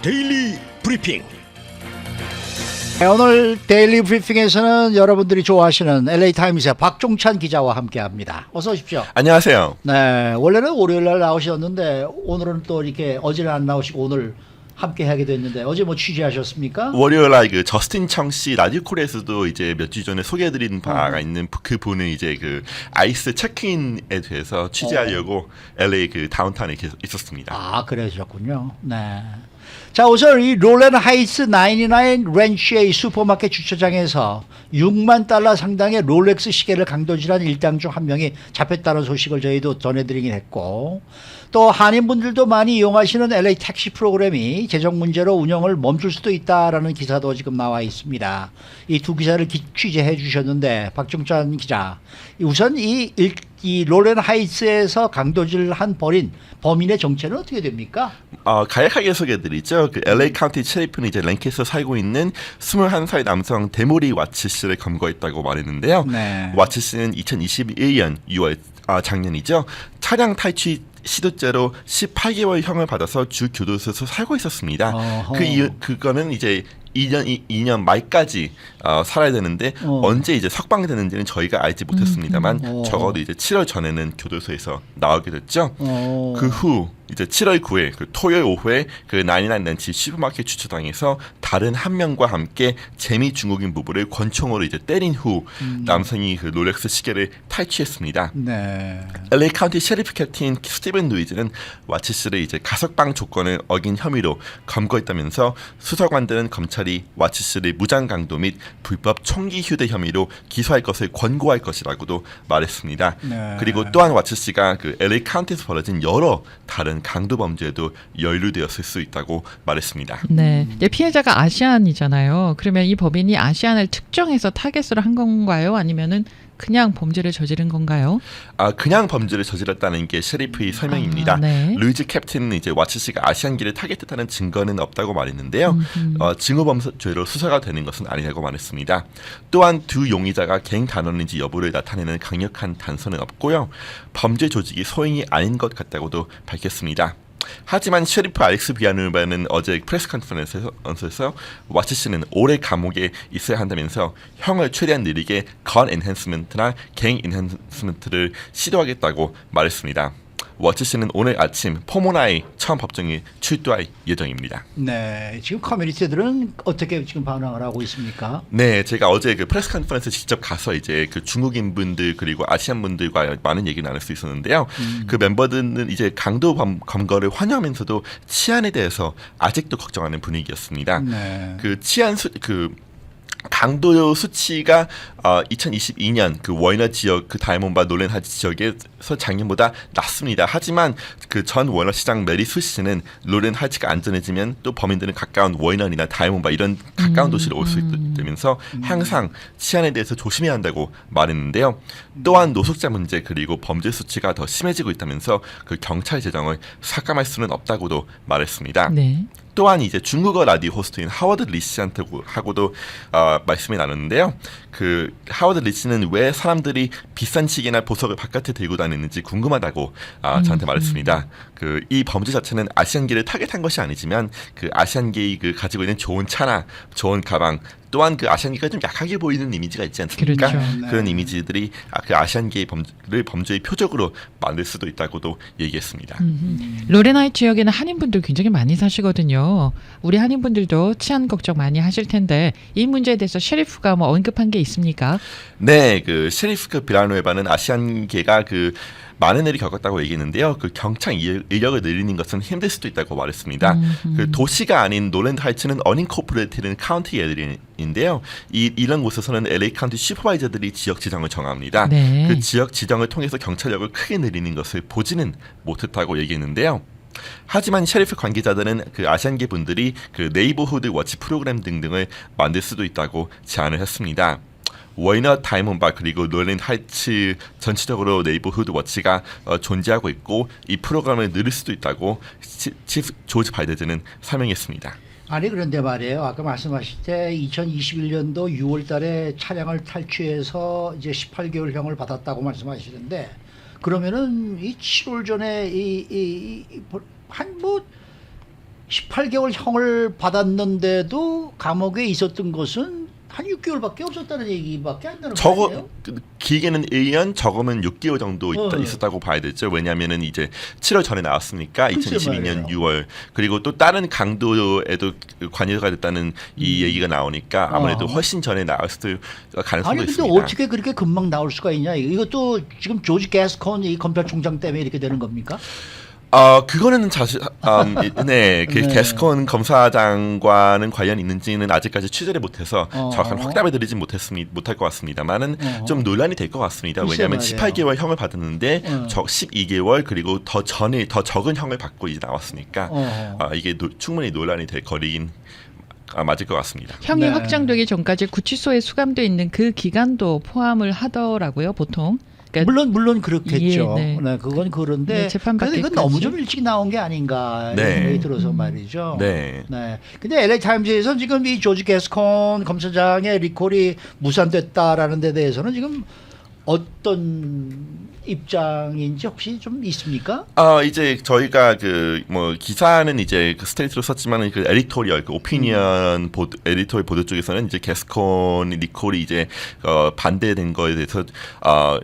데일리 브리핑. 네, 오늘 데일리 브리핑에서는 여러분들이 좋아하시는 LA타임스의 박종찬 기자와 함께합니다. 어서 오십시오. 안녕하세요. 네, 원래는 월요일날 나오셨는데 오늘은 또 이렇게 어제는 안 나오시고 오늘 함께하게 됐는데 어제 뭐 취재하셨습니까? 월요일날 그 저스틴 청 씨 라디오 콜에서도 이제 몇 주 전에 소개해드린 바가 있는 그 분은 이제 그 아이스 체크인에 대해서 취재하려고 LA 그 다운타운에 계속 있었습니다. 아, 그러셨군요. 네. 자, 우선 이 롤랜 하이츠 99 렌시의 슈퍼마켓 주차장에서 6만 달러 상당의 롤렉스 시계를 강도질한 일당 중 한 명이 잡혔다는 소식을 저희도 전해드리긴 했고, 또 한인분들도 많이 이용하시는 LA 택시 프로그램이 재정 문제로 운영을 멈출 수도 있다라는 기사도 지금 나와 있습니다. 이 두 기사를 취재해 주셨는데 박종찬 기자, 우선 이 롤랜 하이츠에서 강도질한 벌인 범인의 정체는 어떻게 됩니까? 간략하게 소개해드리죠. 그 LA 카운티 체리프는 이제 랭캐스터 살고 있는 21살 남성 데모리 와츠 씨를 검거했다고 말했는데요. 네. 와츠 씨는 2021년 6월 작년이죠. 차량 탈취 시도죄로 18개월 형을 받아서 주 교도소에서 살고 있었습니다. 그거는 이제 2년 말까지 살아야 되는데 언제 이제 석방되는지는 저희가 알지 못했습니다만 적어도 이제 7월 전에는 교도소에서 나오게 됐죠. 그 후 이제 7월 9일 그 토요일 오후에 그 99 렌치 슈퍼마켓 주차장에서 다른 한 명과 함께 재미 중국인 부부를 권총으로 이제 때린 후 남성이 그 롤렉스 시계를 탈취했습니다. 네. LA 카운티 셰리프 캡틴 스티븐 루이즈는 와츠 씨를 이제 가석방 조건을 어긴 혐의로 검거했다면서 수사관들은 검찰이 와츠 씨를 무장 강도 및 불법 총기 휴대 혐의로 기소할 것을 권고할 것이라고도 말했습니다. 네. 그리고 또한 와츠 씨가 그 LA 카운티에서 벌어진 여러 다른 강도 범죄에도 연루되었을 수 있다고 말했습니다. 네, 피해자가 아시안이잖아요. 그러면 이 법인이 아시안을 특정해서 타겟으로 한 건가요? 아니면은 그냥 범죄를 저지른 건가요? 그냥 범죄를 저질렀다는 게 셰리프의 설명입니다. 네. 루이즈 캡틴은 이제 와츠 씨가 아시안기를 타겟했다는 증거는 없다고 말했는데요. 증오범죄로 수사가 되는 것은 아니라고 말했습니다. 또한 두 용의자가 갱 단원인지 여부를 나타내는 강력한 단서는 없고요. 범죄 조직이 소행이 아닌 것 같다고도 밝혔습니다. 하지만 셰리프 알렉스 비아누바는 어제 프레스 컨퍼런스에서 와츠 씨는 오래 감옥에 있어야 한다면서 형을 최대한 느리게 건 엔핸스먼트나 갱 엔핸스먼트를 시도하겠다고 말했습니다. 와츠 씨는 오늘 아침 포모나의 처음 법정에 출두할 예정입니다. 네, 지금 커뮤니티들은 어떻게 지금 반응을 하고 있습니까? 네, 제가 어제 그 프레스 컨퍼런스 직접 가서 이제 그 중국인 분들 그리고 아시안 분들과 많은 얘기를 나눌 수 있었는데요. 그 멤버들은 이제 강도 검거를 환영하면서도 치안에 대해서 아직도 걱정하는 분위기였습니다. 네. 그 강도 수치가 2022년 그 워이너 지역 그 다이몬바 놀랜 하이츠 지역에서 작년보다 낮습니다. 하지만 그 전 워이너 시장 메리 수 씨는 놀랜 하이츠가 안전해지면 또 범인들은 가까운 워이너나 다이몬바 이런 가까운 도시로 올 수 있다면서 항상 치안에 대해서 조심해야 한다고 말했는데요. 또한 노숙자 문제 그리고 범죄 수치가 더 심해지고 있다면서 그 경찰 재정을 삭감할 수는 없다고도 말했습니다. 네. 또한 이제 중국어 라디오 호스트인 하워드 리 씨한테하고도 말씀이 나눴는데요. 그 하워드 리 씨는 왜 사람들이 비싼 시계나 보석을 바깥에 들고 다니는지 궁금하다고 저한테 말했습니다. 그 이 범죄 자체는 아시안계를 타겟한 것이 아니지만 그 아시안계의 그 가지고 있는 좋은 차나 좋은 가방 또한 그 아시안계가 좀 약하게 보이는 이미지가 있지 않습니까? 그렇죠. 그런 이미지들이 그 아시안계의 범죄의 표적으로 만들 수도 있다고도 얘기했습니다. 로렌하이 지역에는 한인분들 굉장히 많이 사시거든요. 우리 한인분들도 치안 걱정 많이 하실 텐데 이 문제에 대해서 셰리프가 뭐 언급한 게 있습니까? 네, 그 셰리프 비라노에바는 아시안계가 그 많은 일이 겪었다고 얘기했는데요. 그 경찰 인력을 늘리는 것은 힘들 수도 있다고 말했습니다. 그 도시가 아닌 노랜드 하이츠는 어닝코퍼레이티드 카운티 에리어인데요. 이런 곳에서는 LA 카운티 슈퍼바이저들이 지역 지정을 정합니다. 네. 그 지역 지정을 통해서 경찰력을 크게 늘리는 것을 보지는 못했다고 얘기했는데요. 하지만 셰리프 관계자들은 그 아시안계 분들이 그 네이버후드 워치 프로그램 등등을 만들 수도 있다고 제안을 했습니다. 워이너 다이몬바 그리고 놀랜드 하이츠 전체적으로 네이버후드 워치가 존재하고 있고 이 프로그램을 늘릴 수도 있다고 치프 조지 바이든은 설명했습니다. 아니 그런데 말이에요. 아까 말씀하실 때 2021년도 6월 달에 차량을 탈취해서 이제 18개월형을 받았다고 말씀하시는데 그러면은 이 7월 전에 한 뭐 18개월 형을 받았는데도 감옥에 있었던 것은 한 6개월밖에 없었다는 얘기밖에 안 나는 적어 거예요. 길게는 1년, 적으면 6개월 정도 있었다고 봐야 되죠. 왜냐하면은 이제 7월 전에 나왔으니까 글쎄 2022년 말이에요. 6월 그리고 또 다른 강도에도 관여가 됐다는 이 얘기가 나오니까 아무래도 훨씬 전에 나왔을 가능성도 아니 근데 있습니다. 어떻게 그렇게 금방 나올 수가 있냐? 이것도 지금 조지 게스콘 이 검찰총장 때문에 이렇게 되는 겁니까? 그거는 사실 네, 그 네. 게스콘 검사장과는 관련 있는지는 아직까지 취재를 못해서 정확한 어. 확답을 드리진 못할 것 같습니다만은 좀 논란이 될 것 같습니다. 글쎄 왜냐하면 말이에요. 18개월 형을 받았는데 12개월 그리고 더 적은 형을 받고 이제 나왔으니까 이게 충분히 논란이 될 거리긴 맞을 것 같습니다. 형이 네. 확정되기 전까지 구치소에 수감돼 있는 그 기간도 포함을 하더라고요, 보통. 그러니까 물론 그렇겠죠. 예, 네. 네, 그건 그런데 네, 재판받기까지. 그래도 이건 너무 좀 일찍 나온 게 아닌가 이런 네. 생각이 들어서 말이죠. 네. 네. 근데 LA 타임즈에서 지금 이 조지 게스콘 검사장의 리콜이 무산됐다라는 데 대해서는 지금 어떤 입장인지 혹시 좀 있습니까? 이제 저희가 그 뭐 기사는 이제 그 스테이트로 썼지만은 그 에디토리얼 그 오피니언 보도 에디토리얼 보도 쪽에서는 이제 게스콘 리콜이 이제 반대된 거에 대해서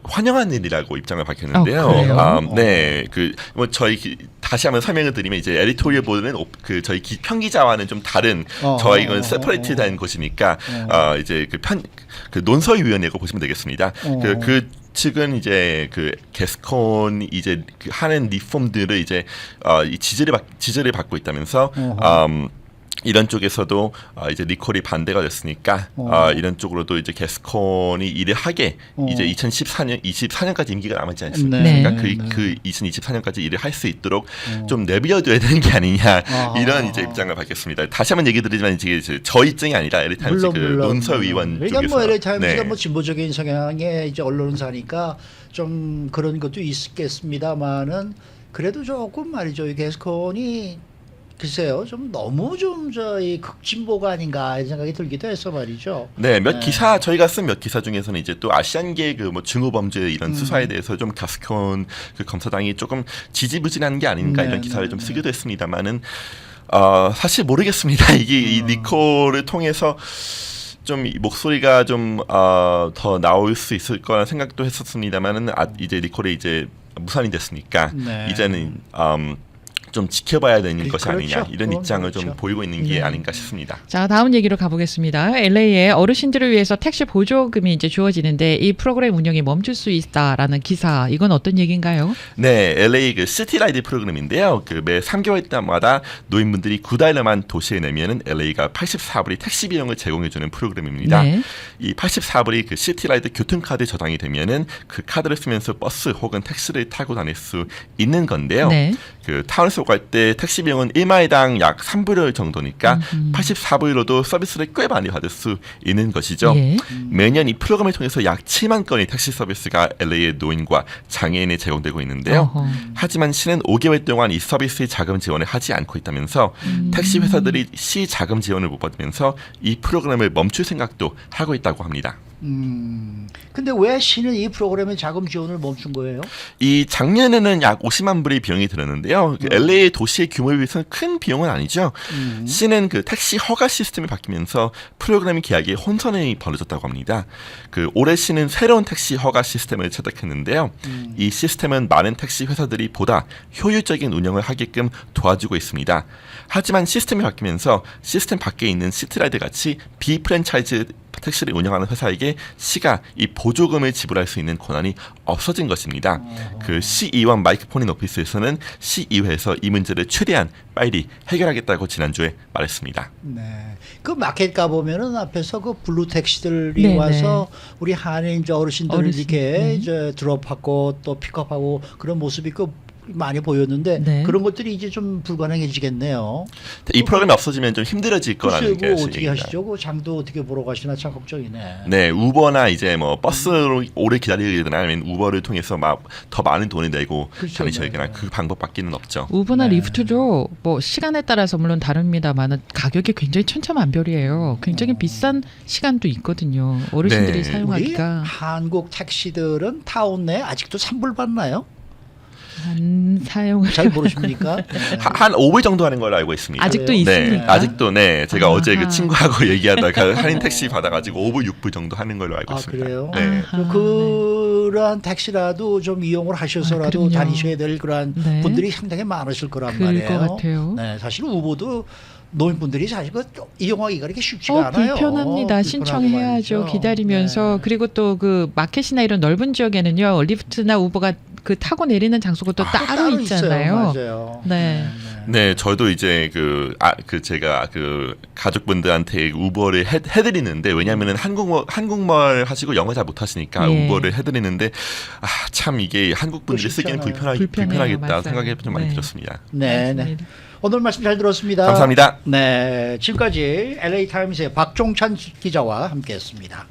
환영한 일이라고 입장을 밝혔는데요. 그래요? 네, 그 뭐 저희 다시 한번 설명을 드리면 이제 에디토리얼 보도는 그 저희 평기자와는 좀 다른 저희 이건 세퍼레이트된 곳이니까 이제 그 논설위원회라고 보시면 되겠습니다. 그 측은 이제 그 게스콘이 이제 그 하는 리폼들을 이제 이 지지를 받고 있다면서 이런 쪽에서도 이제 리콜이 반대가 됐으니까 이런 쪽으로도 이제 게스콘이 일을 하게 이제 24년까지 임기가 남았지 않습니까? 네. 그 2024년까지 일을 할 수 있도록 좀 내버려둬야 되는 게 아니냐 이런 이제 입장을 밝혔습니다. 다시 한번 얘기 드리지만 이게 저희 입장이 아니라 LA 타임즈 그 논설위원 그러니까 쪽에서 뭐 LA 타임즈가 네. 뭐 진보적인 성향의 이제 언론사니까 좀 그런 것도 있겠습니다만은 그래도 조금 말이죠. 이 게스콘이 글쎄요, 좀 너무 좀 저희 극진보가 아닌가 이런 생각이 들기도 해서 말이죠. 네, 네. 저희가 쓴 몇 기사 중에서는 이제 또 아시안계 그 뭐 증오범죄 이런 수사에 대해서 좀 게스콘 그 검사장이 조금 지지부진한 게 아닌가 네, 이런 기사를 네, 좀 네. 쓰기도 했습니다만은 사실 모르겠습니다. 이게 이 리콜을 통해서 좀 이 목소리가 좀 더 나올 수 있을 거라는 생각도 했었습니다만은 이제 리콜이 이제 무산이 됐으니까 네. 이제는 좀 지켜봐야 되는 것이 그렇죠. 아니냐 이런 그건 입장을 그렇죠. 좀 보이고 있는 게 네. 아닌가 싶습니다. 자, 다음 얘기로 가보겠습니다. LA에 어르신들을 위해서 택시 보조금이 이제 주어지는데 이 프로그램 운영이 멈출 수 있다라는 기사, 이건 어떤 얘기인가요? 네, LA 그 시티라이드 프로그램인데요. 그 매 3개월 때마다 노인분들이 $9만 도시에 내면은 LA가 84불이 택시 비용을 제공해주는 프로그램입니다. 네. 이 84불이 그 시티라이드 교통카드 저장이 되면은 그 카드를 쓰면서 버스 혹은 택시를 타고 다닐 수 있는 건데요. 네. 그 타운스로 갈 때 택시 비용은 1마일당 약 3불 정도니까 84불로도 서비스를 꽤 많이 받을 수 있는 것이죠. 예. 매년 이 프로그램을 통해서 약 7만 건의 택시 서비스가 LA의 노인과 장애인에 제공되고 있는데요. 어허. 하지만 시는 5개월 동안 이 서비스의 자금 지원을 하지 않고 있다면서 택시 회사들이 시 자금 지원을 못 받으면서 이 프로그램을 멈출 생각도 하고 있다고 합니다. 근데 왜 시는 이 프로그램의 자금 지원을 멈춘 거예요? 이 작년에는 약 50만 불의 비용이 들었는데요. 그 LA 도시의 규모에 비해서는 큰 비용은 아니죠. 시는 그 택시 허가 시스템이 바뀌면서 프로그램 계약에 혼선이 벌어졌다고 합니다. 그 올해 시는 새로운 택시 허가 시스템을 채택했는데요. 이 시스템은 많은 택시 회사들이 보다 효율적인 운영을 하게끔 도와주고 있습니다. 하지만 시스템이 바뀌면서 시스템 밖에 있는 시티라이드 같이 비프랜차이즈 택시를 운영하는 회사에게 시가 이 보조금을 지불할 수 있는 권한이 없어진 것입니다. 그 시의원 마이크 포닌 오피스에서는 시의회에서 이 문제를 최대한 빨리 해결하겠다고 지난주에 말했습니다. 네. 그 마켓 가 보면은 앞에서 그 블루 택시들이 네네. 와서 우리 한인 이제 어르신들을 어르신, 이렇게 네. 이제 드롭하고 또 픽업하고 그런 모습이 그 많이 보였는데 네. 그런 것들이 이제 좀 불가능해지겠네요. 이 프로그램이 없어지면 좀 힘들어질 거라는 글쎄요, 게 그거 어떻게 얘기입니다. 하시죠? 그 장도 어떻게 보러 가시나 참 걱정이네. 네, 우버나 이제 뭐 버스로 오래 기다리게 되나 아니면 우버를 통해서 막 더 많은 돈을 내고 그렇죠, 다니셔야겠나 네. 그 방법밖에는 없죠. 우버나 네. 리프트도 뭐 시간에 따라서 물론 다릅니다만은 가격이 굉장히 천차만별이에요. 굉장히 비싼 시간도 있거든요. 어르신들이 네. 우리 사용하기가. 한국 택시들은 타운 내 아직도 3불 받나요? 안 사용을 잘 모르십니까? 네. 한 5불 정도 하는 걸로 알고 있습니다. 아직도 그래요? 네, 있습니까? 아직도 네. 제가 어제 아하. 그 친구하고 얘기하다가 할인 택시 받아가지고 5불, 6불 정도 하는 걸로 알고 아, 있습니다. 그래요? 네. 아하, 그러한 택시라도 좀 이용을 하셔서라도 그럼요. 다니셔야 될 그러한 네. 분들이 상당히 많으실 거란 그럴 말이에요. 것 같아요. 네, 사실 우버도 노인분들이 사실 그 이용하기가 그렇게 쉽지가 않아요. 불편합니다. 신청해야죠. 말이죠. 기다리면서 네. 그리고 또 그 마켓이나 이런 넓은 지역에는요 리프트나 우버가 그 타고 내리는 장소가 또 따로 있잖아요. 맞아요. 네. 네, 저도 이제 제가 그 가족분들한테 우버를 해드리는데 왜냐하면은 한국말 하시고 영어 잘 못하시니까 예. 우버를 해드리는데 참 이게 한국 분들이 쓰기엔 쉽잖아요. 불편해요. 불편하겠다 맞아요. 생각이 좀 많이 네. 들었습니다. 네, 네. 맞습니다. 오늘 말씀 잘 들었습니다. 감사합니다. 네, 지금까지 LA 타임스의 박종찬 기자와 함께했습니다.